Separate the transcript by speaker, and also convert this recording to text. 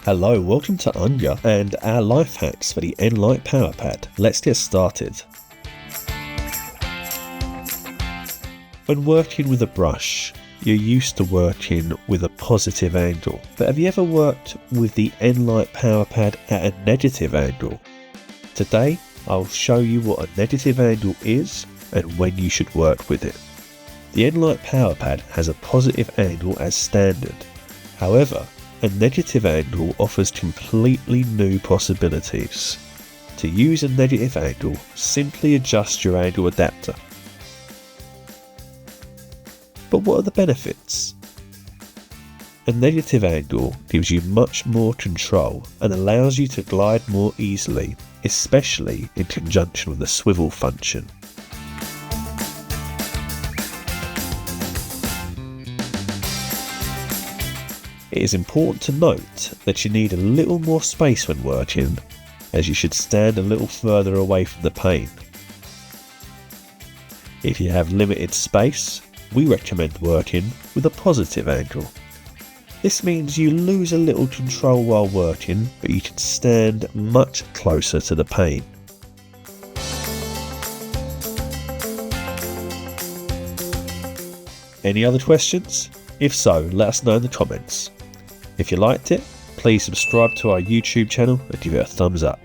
Speaker 1: Hello, welcome to UNGER and our life hacks for the nLITE PowerPad. Let's get started. When working with a brush, you're used to working with a positive angle, but have you ever worked with the nLITE PowerPad at a negative angle? Today, I'll show you what a negative angle is and when you should work with it. The nLITE PowerPad has a positive angle as standard. However, a negative angle offers completely new possibilities. To use a negative angle, simply adjust your angle adapter. But what are the benefits? A negative angle gives you much more control and allows you to glide more easily, especially in conjunction with the swivel function. It is important to note that you need a little more space when working, as you should stand a little further away from the pane. If you have limited space, we recommend working with a positive angle. This means you lose a little control while working, but you can stand much closer to the pane. Any other questions? If so, let us know in the comments. If you liked it, please subscribe to our YouTube channel and give it a thumbs up.